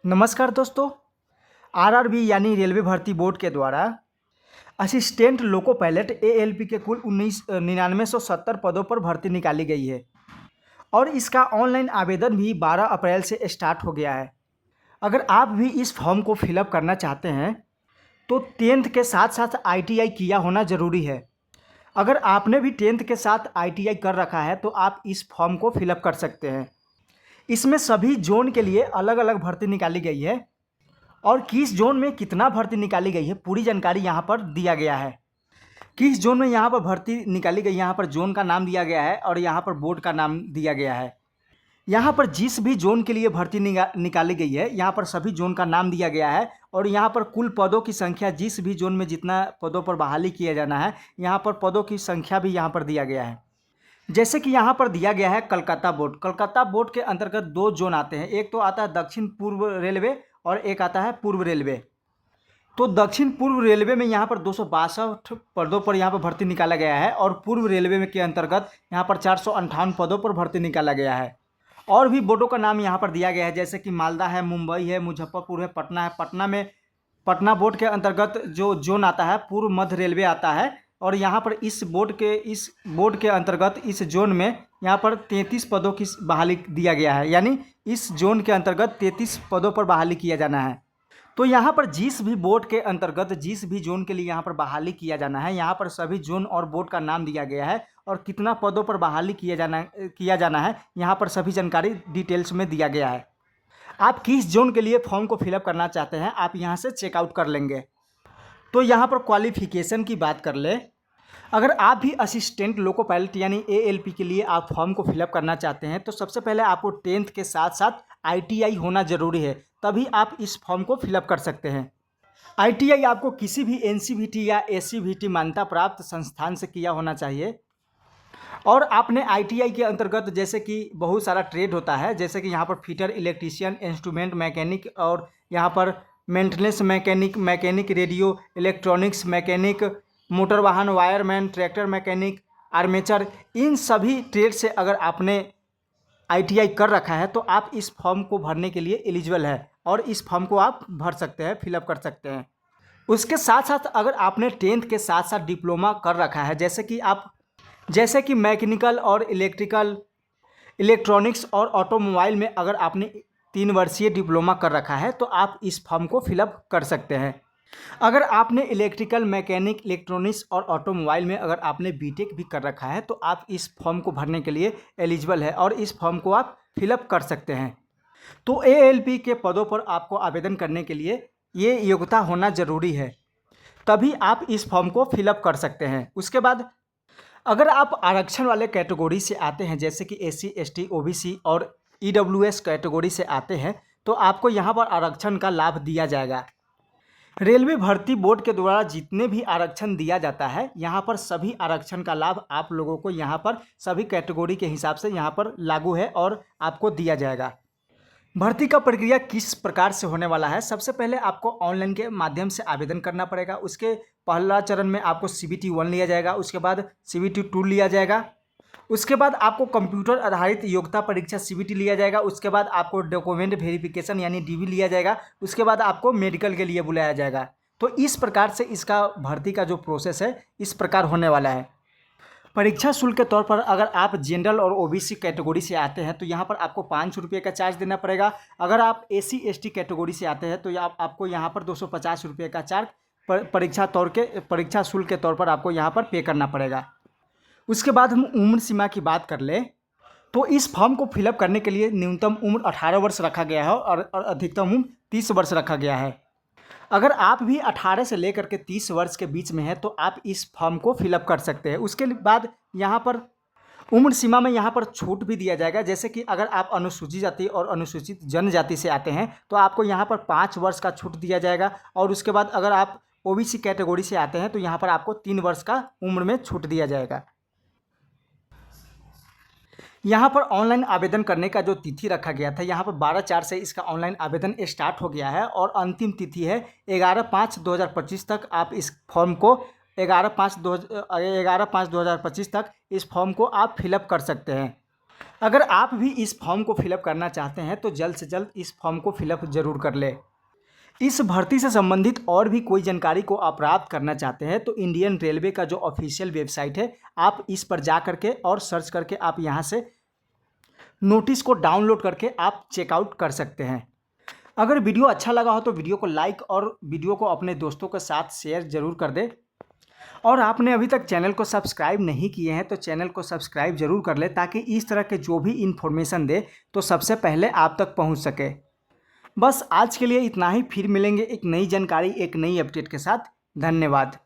नमस्कार दोस्तों। आरआरबी यानी रेलवे भर्ती बोर्ड के द्वारा असिस्टेंट लोको पायलट एएलपी के कुल 9970 पदों पर भर्ती निकाली गई है और इसका ऑनलाइन आवेदन भी 12 अप्रैल से स्टार्ट हो गया है। अगर आप भी इस फॉर्म को फिलअप करना चाहते हैं तो 10th के साथ साथ आईटीआई किया होना ज़रूरी है। अगर आपने भी 10th के साथ आईटीआई कर रखा है तो आप इस फॉर्म को फिलअप कर सकते हैं। इसमें सभी जोन के लिए अलग अलग भर्ती निकाली गई है और किस जोन में कितना भर्ती निकाली गई है पूरी जानकारी यहाँ पर दिया गया है। किस जोन में यहाँ पर भर्ती निकाली गई, यहाँ पर जोन का नाम दिया गया है और यहाँ पर बोर्ड का नाम दिया गया है। यहाँ पर जिस भी जोन के लिए भर्ती निकाली गई है यहाँ पर सभी जोन का नाम दिया गया है और यहाँ पर कुल पदों की संख्या, जिस भी जोन में जितना पदों पर बहाली किया जाना है यहाँ पर पदों की संख्या भी यहाँ पर दिया गया है। जैसे कि यहाँ पर दिया गया है कलकत्ता बोर्ड। कलकत्ता बोर्ड के अंतर्गत 2 जोन आते हैं, एक तो आता है दक्षिण पूर्व रेलवे और एक आता है पूर्व रेलवे। तो दक्षिण पूर्व रेलवे में यहाँ पर 262 पदों पर यहाँ पर भर्ती निकाला गया है और पूर्व रेलवे में के अंतर्गत यहाँ पर 458 पदों पर भर्ती निकाला गया है। और भी बोर्डों का नाम यहाँ पर दिया गया है, जैसे कि मालदा है, मुंबई है, मुजफ्फरपुर है, पटना है। पटना में पटना बोर्ड के अंतर्गत जो जोन आता है पूर्व मध्य रेलवे आता है और यहाँ पर इस बोर्ड के अंतर्गत इस जोन में यहाँ पर 33 पदों की बहाली दिया गया है, यानी इस जोन के अंतर्गत 33 पदों पर बहाली किया जाना है। तो यहाँ पर जिस भी बोर्ड के अंतर्गत जिस भी जोन के लिए यहाँ पर बहाली किया जाना है यहाँ पर सभी जोन और बोर्ड का नाम दिया गया है और कितना पदों पर बहाली किया जाना है यहाँ पर सभी जानकारी डिटेल्स में दिया गया है। आप किस जोन के लिए फॉर्म को फिलअप करना चाहते हैं आप यहाँ से चेकआउट कर लेंगे। तो यहाँ पर क्वालिफिकेशन की बात कर ले, अगर आप भी असिस्टेंट लोको पायलट यानी एएलपी के लिए आप फॉर्म को फिलअप करना चाहते हैं तो सबसे पहले आपको 10th के साथ साथ आईटीआई होना ज़रूरी है, तभी आप इस फॉर्म को फिलअप कर सकते हैं। आईटीआई आपको किसी भी एनसीवीटी या एससीवीटी मान्यता प्राप्त संस्थान से किया होना चाहिए और आपने आईटीआई के अंतर्गत जैसे कि बहुत सारा ट्रेड होता है, जैसे कि यहाँ पर फिटर, इलेक्ट्रीशियन, इंस्ट्रूमेंट मैकेनिक और यहाँ पर maintenance mechanic, radio electronics mechanic, motor वाहन वायरमैन, ट्रैक्टर मैकेनिक, आर्मेचर, इन सभी ट्रेड से अगर आपने आईटीआई कर रखा है तो आप इस फॉर्म को भरने के लिए एलिजिबल है और इस फॉर्म को आप भर सकते हैं, फिलअप कर सकते हैं। उसके साथ साथ अगर आपने 10th के साथ साथ डिप्लोमा कर रखा है, जैसे कि मैकेनिकल और इलेक्ट्रिकल, इलेक्ट्रॉनिक्स और ऑटोमोबाइल में अगर आपने 3 वर्षीय डिप्लोमा कर रखा है तो आप इस फॉर्म को फिलअप कर सकते हैं। अगर आपने इलेक्ट्रिकल, मैकेनिक, इलेक्ट्रॉनिक्स और ऑटोमोबाइल में अगर आपने बीटेक भी कर रखा है तो आप इस फॉर्म को भरने के लिए एलिजिबल है और इस फॉर्म को आप फिलअप कर सकते हैं। तो एएलपी के पदों पर आपको आवेदन करने के लिए ये योग्यता होना ज़रूरी है, तभी आप इस फॉर्म को फिलअप कर सकते हैं। उसके बाद अगर आप आरक्षण वाले कैटेगरी से आते हैं, जैसे कि एससी, एसटी, ओबीसी और ईडब्ल्यूएस कैटेगरी से आते हैं तो आपको यहाँ पर आरक्षण का लाभ दिया जाएगा। रेलवे भर्ती बोर्ड के द्वारा जितने भी आरक्षण दिया जाता है यहाँ पर सभी आरक्षण का लाभ आप लोगों को यहाँ पर सभी कैटेगरी के हिसाब से यहाँ पर लागू है और आपको दिया जाएगा। भर्ती का प्रक्रिया किस प्रकार से होने वाला है, सबसे पहले आपको ऑनलाइन के माध्यम से आवेदन करना पड़ेगा। उसके पहला चरण में आपको CBT 1 लिया जाएगा, उसके बाद CBT 2 लिया जाएगा, उसके बाद आपको कंप्यूटर आधारित योग्यता परीक्षा CBT लिया जाएगा, उसके बाद आपको डॉक्यूमेंट वेरिफिकेशन यानी DV लिया जाएगा, उसके बाद आपको मेडिकल के लिए बुलाया जाएगा। तो इस प्रकार से इसका भर्ती का जो प्रोसेस है इस प्रकार होने वाला है। परीक्षा शुल्क के तौर पर अगर आप जनरल और ओबीसी कैटेगरी से आते हैं तो यहाँ पर आपको 5 रुपये का चार्ज देना पड़ेगा। अगर आप SC ST कैटेगरी से आते हैं तो आपको यहाँ पर 250 रुपये का चार्ज परीक्षा शुल्क के तौर पर आपको यहाँ पर पे करना पड़ेगा। उसके बाद हम उम्र सीमा की बात कर लें तो इस फॉर्म को फिलअप करने के लिए न्यूनतम उम्र 18 वर्ष रखा गया है और अधिकतम उम्र 30 वर्ष रखा गया है। अगर आप भी 18 से लेकर के 30 वर्ष के बीच में हैं तो आप इस फॉर्म को फिलअप कर सकते हैं। उसके बाद यहाँ पर उम्र सीमा में यहाँ पर छूट भी दिया जाएगा, जैसे कि अगर आप अनुसूचित जाति और अनुसूचित जनजाति से आते हैं तो आपको यहाँ पर 5 वर्ष का छूट दिया जाएगा और उसके बाद अगर आप ओबीसी कैटेगरी से आते हैं तो यहाँ पर आपको 3 वर्ष का उम्र में छूट दिया जाएगा। यहाँ पर ऑनलाइन आवेदन करने का जो तिथि रखा गया था यहाँ पर 12/4 से इसका ऑनलाइन आवेदन स्टार्ट हो गया है और अंतिम तिथि है 11/5/2025 तक। आप इस फॉर्म को 11/5/2025 तक इस फॉर्म को आप फिलअप कर सकते हैं। अगर आप भी इस फॉर्म को फिलअप करना चाहते हैं तो जल्द से जल्द इस फॉर्म को फिलअप ज़रूर कर लें। इस भर्ती से संबंधित और भी कोई जानकारी को आप प्राप्त करना चाहते हैं तो इंडियन रेलवे का जो ऑफिशियल वेबसाइट है, आप इस पर जा करके और सर्च करके आप यहाँ से नोटिस को डाउनलोड करके आप चेकआउट कर सकते हैं। अगर वीडियो अच्छा लगा हो तो वीडियो को लाइक और वीडियो को अपने दोस्तों के साथ शेयर ज़रूर कर दें। और आपने अभी तक चैनल को सब्सक्राइब नहीं किए हैं तो चैनल को सब्सक्राइब जरूर कर ले, ताकि इस तरह के जो भी इन्फॉर्मेशन दे तो सबसे पहले आप तक पहुंच सके। बस आज के लिए इतना ही, फिर मिलेंगे एक नई जानकारी एक नई अपडेट के साथ। धन्यवाद।